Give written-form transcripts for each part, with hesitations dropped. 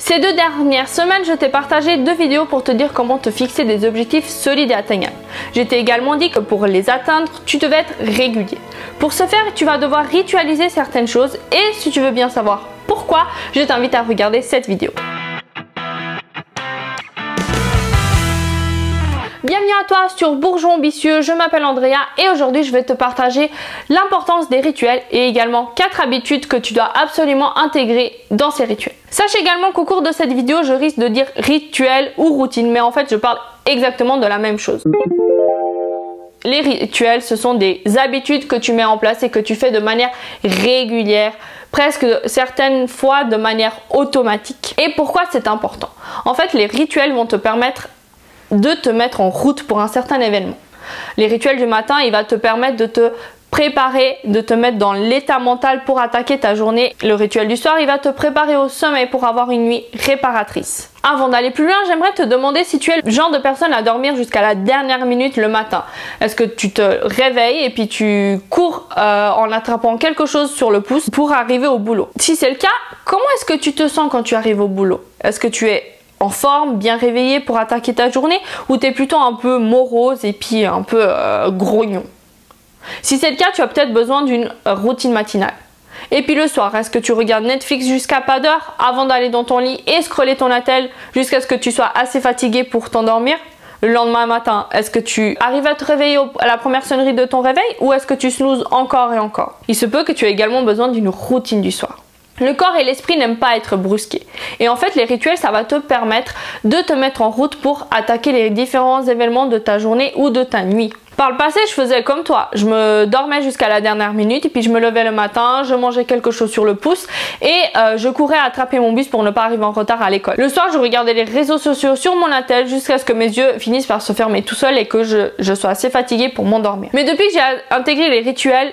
Ces 2 dernières semaines, je t'ai partagé 2 vidéos pour te dire comment te fixer des objectifs solides et atteignables. Je t'ai également dit que pour les atteindre, tu devais être régulier. Pour ce faire, tu vas devoir ritualiser certaines choses et si tu veux bien savoir pourquoi, je t'invite à regarder cette vidéo. Bienvenue à toi sur Bourgeon Ambitieux, je m'appelle Andrea et aujourd'hui je vais te partager l'importance des rituels et également 4 habitudes que tu dois absolument intégrer dans ces rituels. Sache également qu'au cours de cette vidéo, je risque de dire rituel ou routine, mais en fait je parle exactement de la même chose. Les rituels, ce sont des habitudes que tu mets en place et que tu fais de manière régulière, presque certaines fois de manière automatique. Et pourquoi c'est important? En fait, les rituels vont te permettre de te mettre en route pour un certain événement. Les rituels du matin, il va te permettre de te préparer, de te mettre dans l'état mental pour attaquer ta journée. Le rituel du soir, il va te préparer au sommeil pour avoir une nuit réparatrice. Avant d'aller plus loin, j'aimerais te demander si tu es le genre de personne à dormir jusqu'à la dernière minute le matin. Est-ce que tu te réveilles et puis tu cours en attrapant quelque chose sur le pouce pour arriver au boulot? Si c'est le cas, comment est-ce que tu te sens quand tu arrives au boulot? Est-ce que tu es en forme, bien réveillé pour attaquer ta journée ou tu es plutôt un peu morose et puis un peu grognon? Si c'est le cas, tu as peut-être besoin d'une routine matinale. Et puis le soir, est-ce que tu regardes Netflix jusqu'à pas d'heure avant d'aller dans ton lit et scroller ton attel jusqu'à ce que tu sois assez fatigué pour t'endormir? Le lendemain matin, est-ce que tu arrives à te réveiller à la première sonnerie de ton réveil ou est-ce que tu snoozes encore et encore? Il se peut que tu aies également besoin d'une routine du soir. Le corps et l'esprit n'aiment pas être brusqués. Et en fait, les rituels, ça va te permettre de te mettre en route pour attaquer les différents événements de ta journée ou de ta nuit. Par le passé, je faisais comme toi. Je me dormais jusqu'à la dernière minute et puis je me levais le matin, je mangeais quelque chose sur le pouce et je courais attraper mon bus pour ne pas arriver en retard à l'école. Le soir, je regardais les réseaux sociaux sur mon attel jusqu'à ce que mes yeux finissent par se fermer tout seuls et que je sois assez fatiguée pour m'endormir. Mais depuis que j'ai intégré les rituels,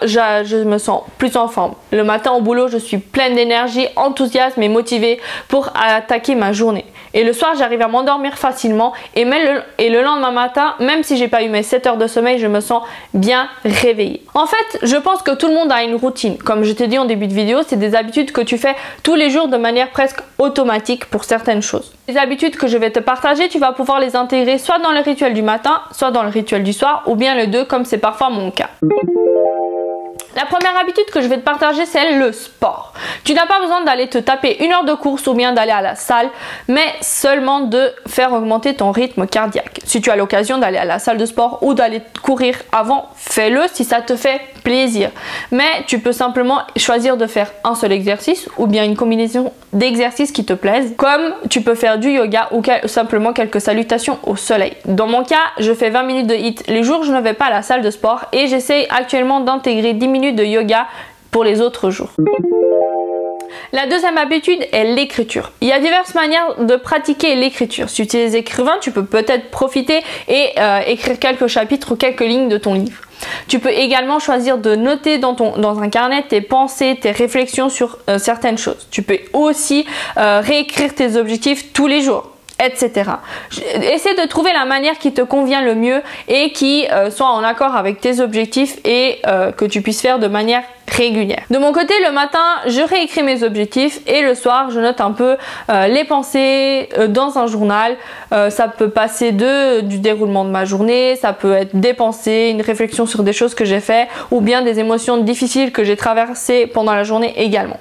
je me sens plus en forme. Le matin au boulot, je suis pleine d'énergie, enthousiasme et motivée pour attaquer ma journée. Et le soir, j'arrive à m'endormir facilement et le lendemain matin, même si j'ai pas eu mes 7 heures de sommeil, je me sens bien réveillée. En fait, je pense que tout le monde a une routine. Comme je t'ai dit en début de vidéo, c'est des habitudes que tu fais tous les jours de manière presque automatique pour certaines choses. Les habitudes que je vais te partager, tu vas pouvoir les intégrer soit dans le rituel du matin, soit dans le rituel du soir, ou bien les deux comme c'est parfois mon cas. La première habitude que je vais te partager, c'est le sport. Tu n'as pas besoin d'aller te taper 1 heure de course ou bien d'aller à la salle, mais seulement de faire augmenter ton rythme cardiaque. Si tu as l'occasion d'aller à la salle de sport ou d'aller courir avant, fais-le si ça te fait plaisir. Mais tu peux simplement choisir de faire un seul exercice ou bien une combinaison d'exercices qui te plaisent, comme tu peux faire du yoga ou simplement quelques salutations au soleil. Dans mon cas, je fais 20 minutes de HIIT les jours où je ne vais pas à la salle de sport et j'essaye actuellement d'intégrer 10 minutes de yoga pour les autres jours. La deuxième habitude est l'écriture. Il y a diverses manières de pratiquer l'écriture. Si tu es écrivain, tu peux peut-être profiter et écrire quelques chapitres ou quelques lignes de ton livre. Tu peux également choisir de noter dans un carnet tes pensées, tes réflexions sur certaines choses. Tu peux aussi réécrire tes objectifs tous les jours, etc. Essaie de trouver la manière qui te convient le mieux et qui soit en accord avec tes objectifs et que tu puisses faire de manière régulière. De mon côté, le matin, je réécris mes objectifs et le soir, je note un peu les pensées dans un journal. Ça peut passer du déroulement de ma journée, ça peut être des pensées, une réflexion sur des choses que j'ai fait ou bien des émotions difficiles que j'ai traversées pendant la journée également.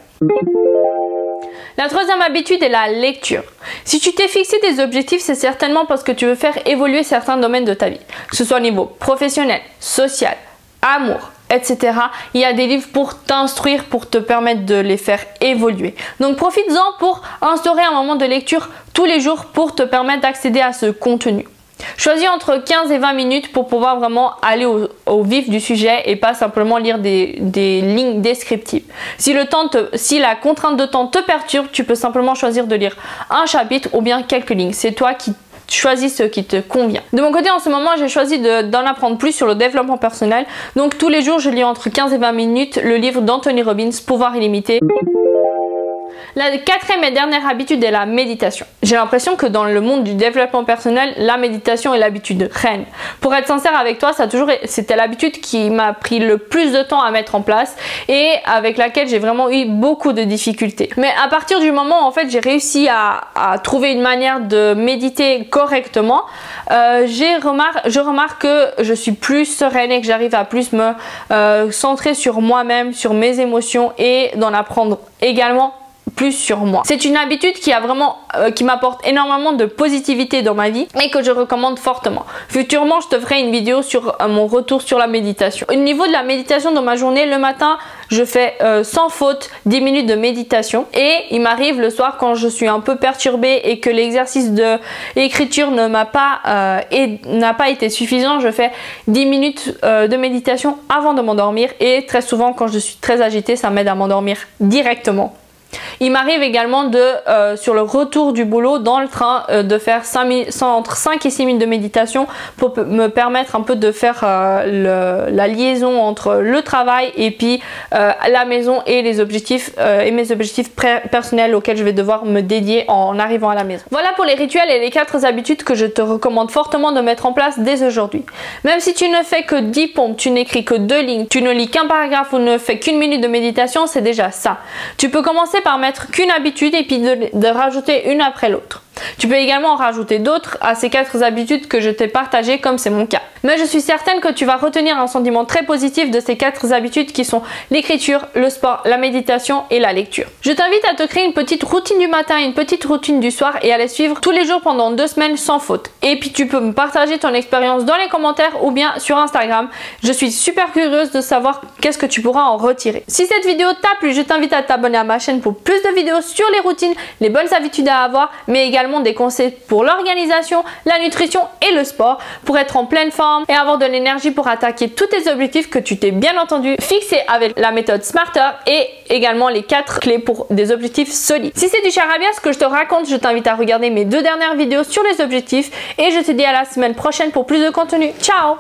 La troisième habitude est la lecture. Si tu t'es fixé des objectifs, c'est certainement parce que tu veux faire évoluer certains domaines de ta vie, que ce soit au niveau professionnel, social, amour, etc. Il y a des livres pour t'instruire, pour te permettre de les faire évoluer. Donc profites-en pour instaurer un moment de lecture tous les jours pour te permettre d'accéder à ce contenu. Choisis entre 15 et 20 minutes pour pouvoir vraiment aller au vif du sujet et pas simplement lire des lignes descriptives. Si la contrainte de temps te perturbe, tu peux simplement choisir de lire un chapitre ou bien quelques lignes. C'est toi qui choisis ce qui te convient. De mon côté, en ce moment, j'ai choisi d'en apprendre plus sur le développement personnel. Donc tous les jours, je lis entre 15 et 20 minutes le livre d'Anthony Robbins, Pouvoir illimité. La quatrième et dernière habitude est la méditation. J'ai l'impression que dans le monde du développement personnel, la méditation est l'habitude reine. Pour être sincère avec toi, c'était l'habitude qui m'a pris le plus de temps à mettre en place et avec laquelle j'ai vraiment eu beaucoup de difficultés. Mais à partir du moment où en fait j'ai réussi à trouver une manière de méditer correctement, je remarque que je suis plus sereine et que j'arrive à plus me centrer sur moi-même, sur mes émotions et d'en apprendre également plus sur moi. C'est une habitude qui m'apporte énormément de positivité dans ma vie et que je recommande fortement. Futurement, je te ferai une vidéo sur mon retour sur la méditation. Au niveau de la méditation dans ma journée, le matin, je fais sans faute 10 minutes de méditation et il m'arrive le soir quand je suis un peu perturbée et que l'exercice de l'écriture n'a pas été suffisant, je fais 10 minutes de méditation avant de m'endormir et très souvent quand je suis très agitée, ça m'aide à m'endormir directement. Il m'arrive également sur le retour du boulot dans le train de faire entre 5 et 6 minutes de méditation pour me permettre un peu de faire la liaison entre le travail et puis la maison et les objectifs et mes objectifs personnels auxquels je vais devoir me dédier en arrivant à la maison. Voilà pour les rituels et les 4 habitudes que je te recommande fortement de mettre en place dès aujourd'hui. Même si tu ne fais que 10 pompes, tu n'écris que 2 lignes, tu ne lis qu'un paragraphe ou ne fais qu'une minute de méditation, c'est déjà ça. Tu peux commencer par mettre qu'une habitude et puis de rajouter une après l'autre. Tu peux également en rajouter d'autres à ces 4 habitudes que je t'ai partagées comme c'est mon cas. Mais je suis certaine que tu vas retenir un sentiment très positif de ces 4 habitudes qui sont l'écriture, le sport, la méditation et la lecture. Je t'invite à te créer une petite routine du matin et une petite routine du soir et à les suivre tous les jours pendant 2 semaines sans faute. Et puis tu peux me partager ton expérience dans les commentaires ou bien sur Instagram. Je suis super curieuse de savoir qu'est-ce que tu pourras en retirer. Si cette vidéo t'a plu, je t'invite à t'abonner à ma chaîne pour plus de vidéos sur les routines, les bonnes habitudes à avoir, mais également des conseils pour l'organisation, la nutrition et le sport pour être en pleine forme et avoir de l'énergie pour attaquer tous tes objectifs que tu t'es bien entendu fixés avec la méthode Smarter et également les 4 clés pour des objectifs solides. Si c'est du charabia ce que je te raconte, je t'invite à regarder mes 2 dernières vidéos sur les objectifs et je te dis à la semaine prochaine pour plus de contenu. Ciao!